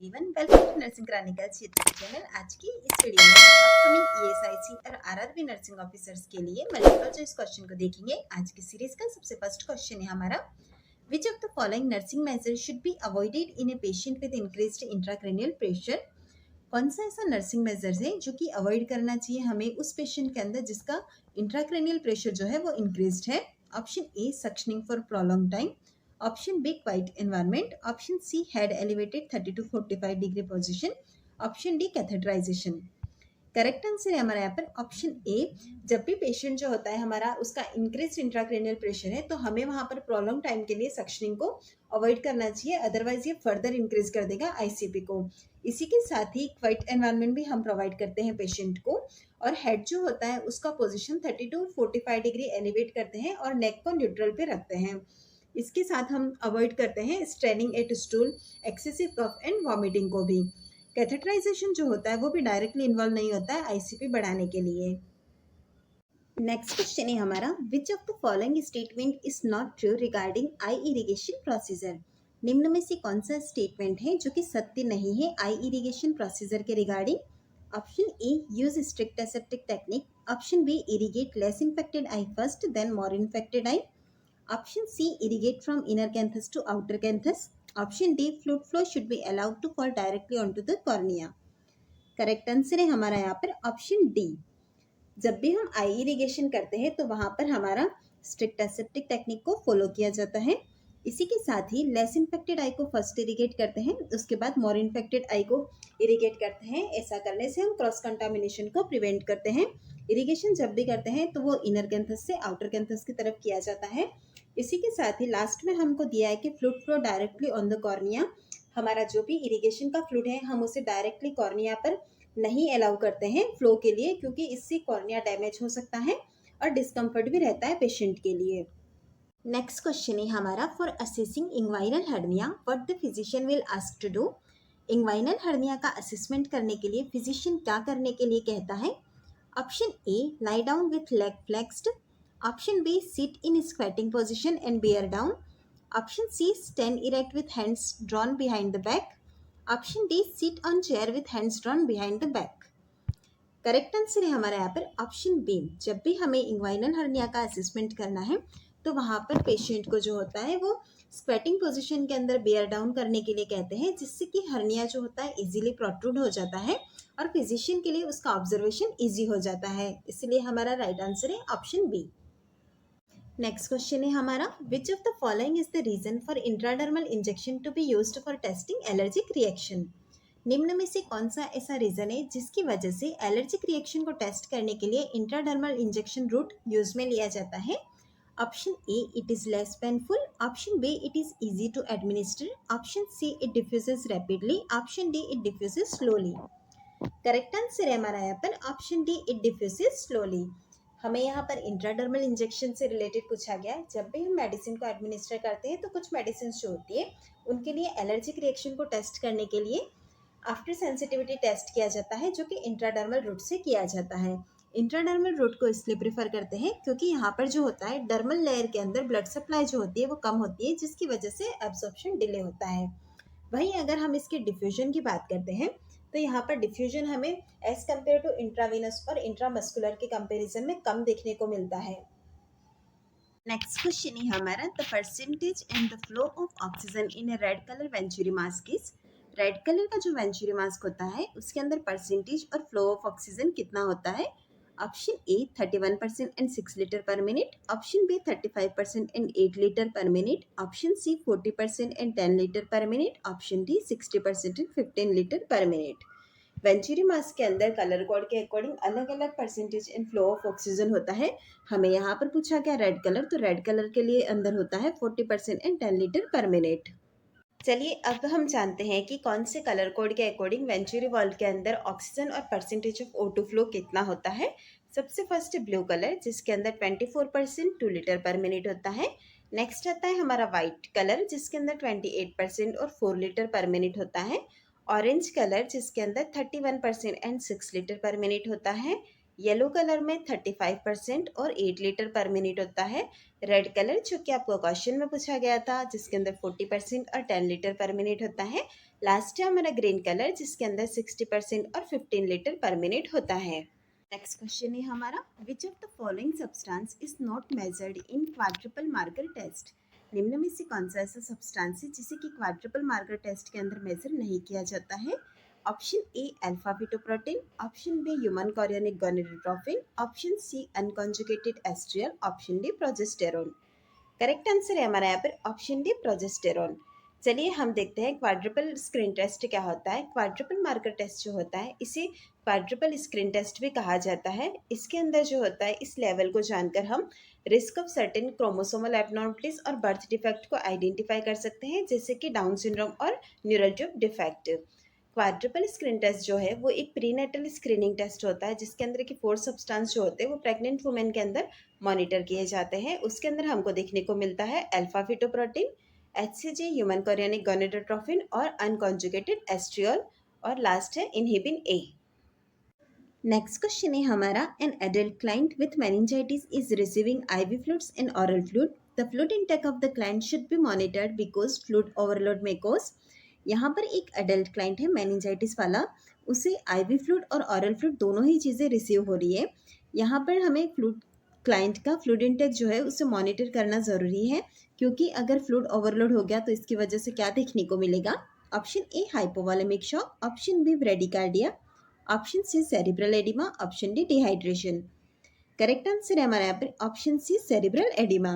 Everyone, welcome to nursing chronicles YouTube channel. आज की इस वीडियो में हम अपकमिंग ईएसआईसी और आरआरबी नर्सिंग ऑफिसर्स के लिए मल्टीपल चॉइस क्वेश्चन को देखेंगे। आज की सीरीज का सबसे फर्स्ट क्वेश्चन है हमारा, which of the following nursing measure should be avoided in a patient with increased intracranial pressure. कौन सा ऐसा नर्सिंग मेजर्स है जो कि अवॉइड करना चाहिए हमें उस पेशेंट के अंदर जिसका इंट्राक्रैनियल प्रेशर जो है वो इंक्रीज्ड है। Option A, suctioning for prolong time. Option B, quite environment. Option C, head elevated 30 to 45 degree position. Option D, catheterisation. Correct answer है हमारा यहाँ पर ऑप्शन ए। जब भी पेशेंट जो होता है हमारा उसका इंक्रीज इंट्राक्रैनियल प्रेशर है तो हमें वहां पर प्रोलॉन्ग टाइम के लिए सक्शनिंग को अवॉइड करना चाहिए, अदरवाइज ये फर्दर इंक्रीज कर देगा आईसीपी को। इसी के साथ ही क्वाइट एनवायरनमेंट भी हम प्रोवाइड करते हैं पेशेंट को, और हेड जो होता है उसका पोजिशन 30 to 45 डिग्री एलिवेट करते हैं और नेक को न्यूट्रल पे रखते हैं। इसके साथ हम अवॉइड करते हैं straining at stool, excessive cough and vomiting को भी। कैथेटराइजेशन जो होता है वो भी डायरेक्टली इन्वॉल्व नहीं होता है आईसीपी बढ़ाने के लिए। नेक्स्ट क्वेश्चन है हमारा, which of the following statement is not true regarding I irrigation procedure. निम्न में से कौन सा स्टेटमेंट है जो कि सत्य नहीं है आई इरिगेशन प्रोसीजर के regarding. Option A, use strict aseptic technique. Option B, irrigate less infected eye first then more infected eye. Option C, irrigate from inner canthus to outer canthus. Option D, fluid flow should be allowed to fall directly onto the cornea. Correct answer है हमारा यहाँ पर option D. जब भी हम आई irrigation करते हैं तो वहां पर हमारा स्ट्रिक्ट एसेप्टिक टेक्निक को फॉलो किया जाता है। इसी के साथ ही लेस इन्फेक्टेड आई को फर्स्ट इरिगेट करते हैं, उसके बाद मोर इन्फेक्टेड आई को इरिगेट करते हैं। ऐसा करने से हम क्रॉस कंटामिनेशन को प्रिवेंट करते हैं। इरिगेशन जब भी करते हैं तो वो इनर कैंथस से आउटर कैंथस की तरफ किया जाता है। इसी के साथ ही लास्ट में हमको दिया है कि fluid flow directly on the cornea. हमारा जो भी इरिगेशन का फ्लूइड है हम उसे डायरेक्टली कॉर्निया पर नहीं अलाउ करते हैं फ्लो के लिए, क्योंकि इससे कॉर्निया डैमेज हो सकता है और डिस्कम्फर्ट भी रहता है पेशेंट के लिए। नेक्स्ट क्वेश्चन है हमारा, for assessing inguinal hernia what the physician will ask to do. Inguinal hernia का असेसमेंट करने के लिए फिजिशियन क्या करने के लिए कहता है। Option A, lie down with leg flexed. Option B, sit in squatting position and bear down. Option C, stand erect with hands drawn behind the back. Option D, sit on chair with hands drawn behind the back. Correct answer है हमारा यहाँ पर option B. जब भी हमें inguinal hernia का assessment करना है तो वहाँ पर पेशेंट को जो होता है वो स्क्वेटिंग पोजीशन के अंदर बेयर डाउन करने के लिए कहते हैं, जिससे कि हर्निया जो होता है इजीली प्रोट्रूड हो जाता है और फिजिशियन के लिए उसका ऑब्जर्वेशन इजी हो जाता है। इसलिए हमारा राइट आंसर है ऑप्शन बी। नेक्स्ट क्वेश्चन है हमारा, which of the following is the reason for intradermal injection to be used for testing allergic reaction. निम्न में से कौन सा ऐसा रीजन है जिसकी वजह से एलर्जिक रिएक्शन को टेस्ट करने के लिए इंट्राडर्मल इंजेक्शन रूट यूज में लिया जाता है। Option A, it is less painful. Option B, it is easy to administer. Option C, it diffuses rapidly. Option D, it diffuses slowly. Correct answer है हमारा यहाँ पर option D, it diffuses slowly. हमें यहाँ पर इंट्राडर्मल इंजेक्शन से related पूछा गया है। जब भी हम मेडिसिन को एडमिनिस्टर करते हैं तो कुछ मेडिसिन जो होती है उनके लिए एलर्जिक रिएक्शन को टेस्ट करने के लिए आफ्टर सेंसिटिविटी टेस्ट किया जाता है, जो कि इंट्राडर्मल रूट से किया जाता है। इंट्राडर्मल रूट को इसलिए प्रेफर करते हैं क्योंकि यहाँ पर जो होता है डर्मल लेयर के अंदर ब्लड सप्लाई जो होती है वो कम होती है, जिसकी वजह से एब्जॉर्प्शन डिले होता है। वहीं अगर हम इसके डिफ्यूजन की बात करते हैं तो यहाँ पर डिफ्यूजन हमें एज कम्पेयर टू इंट्रावेनस और इंट्रामस्कुलर के कंपैरिजन में कम देखने को मिलता है। नेक्स्ट क्वेश्चन है हमारा, the percentage and the flow of oxygen in A red colour venturi mask is. Red colour का जो वेंचुरी मास्क होता है उसके अंदर परसेंटेज और फ्लो ऑफ ऑक्सीजन कितना होता है। Option A, 31% and 6 litre per minute. Option B, 35% and 8 litre per minute. Option C, 40% and 10 litre per minute. Option D, 60% and 15 litre per minute. Venturi mask के अंदर कलर कोड के according अलग अलग percentage and flow of oxygen होता है। हमें यहाँ पर पूछा गया रेड कलर, तो रेड कलर के लिए अंदर होता है 40% एंड 10 लीटर पर मिनट। चलिए अब हम जानते हैं कि कौन से कलर कोड के अकॉर्डिंग वेंचुरी वॉल्व के अंदर ऑक्सीजन और परसेंटेज ऑफ O2 फ्लो कितना होता है। सबसे फर्स्ट ब्लू कलर, जिसके अंदर 24% 2 लीटर पर मिनट होता है। नेक्स्ट आता है हमारा व्हाइट कलर, जिसके अंदर 28% और 4 लीटर पर मिनट होता है। ऑरेंज कलर, जिसके अंदर 31% एंड 6 लीटर पर मिनट होता है। येलो कलर में 35% और 8 लीटर पर मिनट होता है। रेड कलर, जो कि आपको क्वेश्चन में पूछा गया था, जिसके अंदर 40% और 10 लीटर पर मिनट होता है। लास्ट है हमारा ग्रीन कलर जिसके अंदर 60% और 15 लीटर पर मिनट होता है। नेक्स्ट क्वेश्चन है हमारा, which of the following substance is not measured in quadruple marker test. निम्न में से कौन सा ऐसा सब्सटेंस है जिसे कि क्वाड्रुपल मार्कर टेस्ट के अंदर मेजर नहीं किया जाता है। Option A alpha fetoprotein, option B human chorionic gonadotropin, option C unconjugated estriol, option D progesterone. Correct answer है हमारा यहाँ पर ऑप्शन डी प्रोजेस्टेरोन। चलिए हम देखते हैं क्वाड्रुपल स्क्रीन टेस्ट क्या होता है। क्वाड्रुपल मार्कर टेस्ट जो होता है इसे क्वाड्रुपल स्क्रीन टेस्ट भी कहा जाता है। इसके अंदर जो होता है इस लेवल को जानकर हम risk of certain chromosomal abnormalities और बर्थ डिफेक्ट को आइडेंटिफाई कर सकते हैं, जैसे कि डाउन सिंड्रोम और neural tube defect. Quadruple screen test जो है वो एक प्रीनेटल स्क्रीनिंग टेस्ट होता है जिसके अंदर के 4 सब्सटेंस जो होते हैं वो प्रेग्नेंट वुमेन के अंदर मॉनिटर किए जाते हैं। उसके अंदर हमको देखने को मिलता है alpha fetoprotein, HCG human chorionic gonadotropin और अनकॉन्जुगेटेड एस्ट्रियोल, और लास्ट है इनहिबिन ए। नेक्स्ट क्वेश्चन है हमारा, an adult client with meningitis is receiving ivy fluids and oral fluid. The fluid intake of the client should be monitored because fluid overload में cause. यहाँ पर एक adult client है meningitis वाला, उसे IV fluid और ओरल फ्लूइड दोनों ही चीज़ें रिसीव हो रही है। यहाँ पर हमें फ्लूइड क्लाइंट का फ्लूइड इनटेक जो है उसे मॉनिटर करना ज़रूरी है, क्योंकि अगर फ्लूइड ओवरलोड हो गया तो इसकी वजह से क्या देखने को मिलेगा। Option A hypovolaemic shock, option B bradycardia, option C cerebral oedema, option D dehydration. Correct answer है हमारे यहाँ पर ऑप्शन सी सेरिब्रल एडिमा।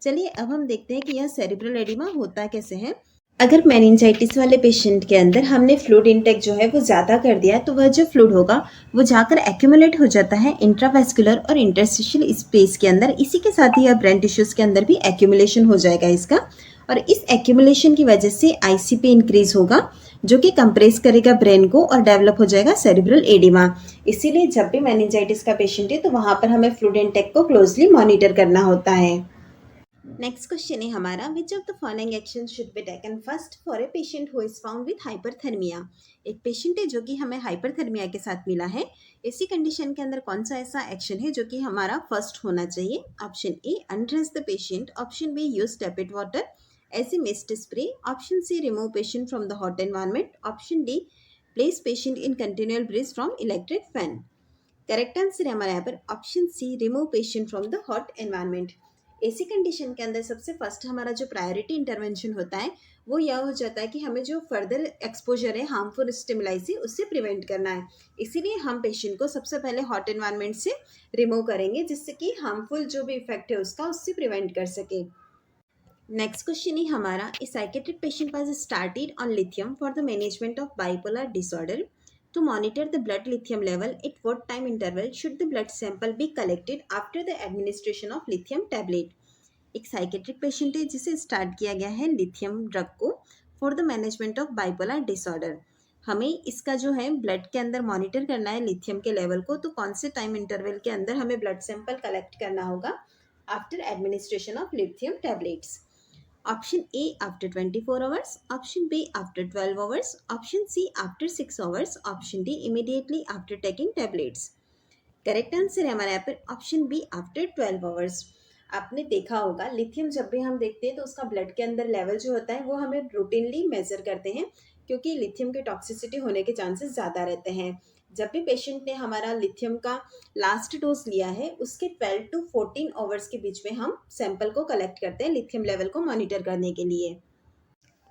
चलिए अब हम देखते हैं कि यह सेरिब्रल एडिमा होता कैसे है। अगर मेनिंजाइटिस वाले पेशेंट के अंदर हमने फ्लूइड इनटेक जो है वो ज़्यादा कर दिया है तो वह जो फ्लूइड होगा वो जाकर एक्यूमुलेट हो जाता है इंट्रावेस्कुलर और इंटरस्टिशियल स्पेस के अंदर। इसी के साथ ही अब ब्रेन टिश्यूज़ के अंदर भी एक्यूमुलेशन हो जाएगा इसका, और इस एक्यूमुलेशन की वजह से आईसीपी इंक्रीज होगा जो कि कंप्रेस करेगा ब्रेन को और डेवलप हो जाएगा सेरिब्रल एडिमा। इसीलिए जब भी मेनिंजाइटिस का पेशेंट है तो वहाँ पर हमें फ्लूइड इनटेक को क्लोजली मॉनिटर करना होता है। नेक्स्ट क्वेश्चन है हमारा, which of the following action should be taken first for a patient who is found with hyperthermia. एक पेशेंट है जो कि हमें हाइपरथर्मिया के साथ मिला है, इसी कंडीशन के अंदर कौन सा ऐसा एक्शन है जो कि हमारा फर्स्ट होना चाहिए। Option A undress the patient, option B use tepid water as a mist spray, option C remove patient from the hot environment, option D place patient in continual breeze from electric fan. Correct answer है हमारे यहाँ पर option C remove patient from the hot environment. ऐसी condition के अंदर सबसे first हमारा जो प्रायोरिटी इंटरवेंशन होता है वो यह हो जाता है कि हमें जो फर्दर एक्सपोजर है हार्मफुल स्टिमुलाई से उससे प्रिवेंट करना है। इसीलिए हम पेशेंट को सबसे पहले हॉट एनवायरनमेंट से रिमूव करेंगे जिससे कि हार्मफुल जो भी इफेक्ट है उसका उससे प्रिवेंट कर सके। नेक्स्ट क्वेश्चन है हमारा, a psychiatric patient was started on lithium for the management of bipolar disorder. To monitor the blood lithium level, at what time interval should the blood sample be collected after the administration of lithium tablet? एक psychiatric patient है जिसे start किया गया है lithium drug को for the management of bipolar disorder. हमें इसका जो है ब्लड के अंदर मॉनिटर करना है लिथियम के लेवल को, तो कौन से टाइम इंटरवल के अंदर हमें ब्लड सैंपल कलेक्ट करना होगा after administration of lithium tablets. Option A after 24 hours, option B after 12 hours, option C after 6 hours, option D immediately after taking tablets. Correct answer है हमारे यहाँ पर ऑप्शन बी आफ्टर 12 आवर्स। आपने देखा होगा lithium जब भी हम देखते हैं तो उसका ब्लड के अंदर लेवल जो होता है वो हमें रूटीनली मेजर करते हैं, क्योंकि लिथियम के टॉक्सिसिटी होने के चांसेस ज़्यादा रहते हैं। जब भी पेशेंट ने हमारा लिथियम का लास्ट डोज लिया है उसके 12 to 14 आवर्स के बीच में हम सैंपल को कलेक्ट करते हैं लिथियम लेवल को मॉनिटर करने के लिए।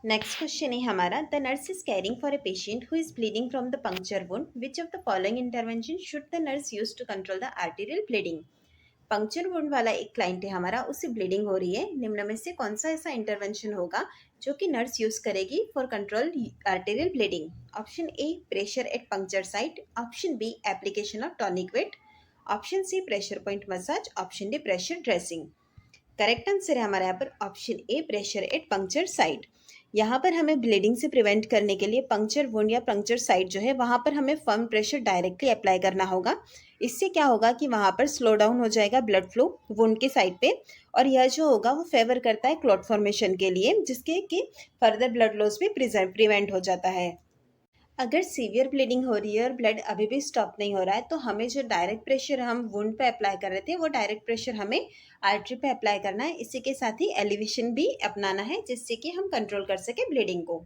नेक्स्ट क्वेश्चन है हमारा, the nurse is caring for a patient who is bleeding from the puncture wound, which of the following intervention should the nurse use to control the arterial bleeding. Puncture wound वाला एक client है हमारा, उससे bleeding हो रही है, निम्न में से कौन सा ऐसा इंटरवेंशन होगा जो कि नर्स यूज करेगी for control arterial bleeding. Option A pressure at puncture site, option B application of tourniquet, option C pressure point massage, option D pressure dressing. Correct answer है हमारे यहाँ पर option A pressure at puncture site. यहाँ पर हमें bleeding से prevent करने के लिए पंक्चर वुंड या पंक्चर साइट जो है वहाँ पर हमें फर्म प्रेशर डायरेक्टली अप्लाई करना होगा। इससे क्या होगा कि वहाँ पर स्लो डाउन हो जाएगा ब्लड फ्लो वुंड के साइड पे, और यह जो होगा वो फेवर करता है क्लॉट फॉर्मेशन के लिए, जिसके कि फर्दर ब्लड लॉस भी प्रिवेंट हो जाता है। अगर सीवियर ब्लीडिंग हो रही है और ब्लड अभी भी स्टॉप नहीं हो रहा है तो हमें जो डायरेक्ट प्रेशर हम वुंड पे अप्लाई कर रहे थे वो डायरेक्ट प्रेशर हमें आर्टरी पे अप्लाई करना है। इसी के साथ ही एलिवेशन भी अपनाना है जिससे कि हम कंट्रोल कर सके ब्लीडिंग को।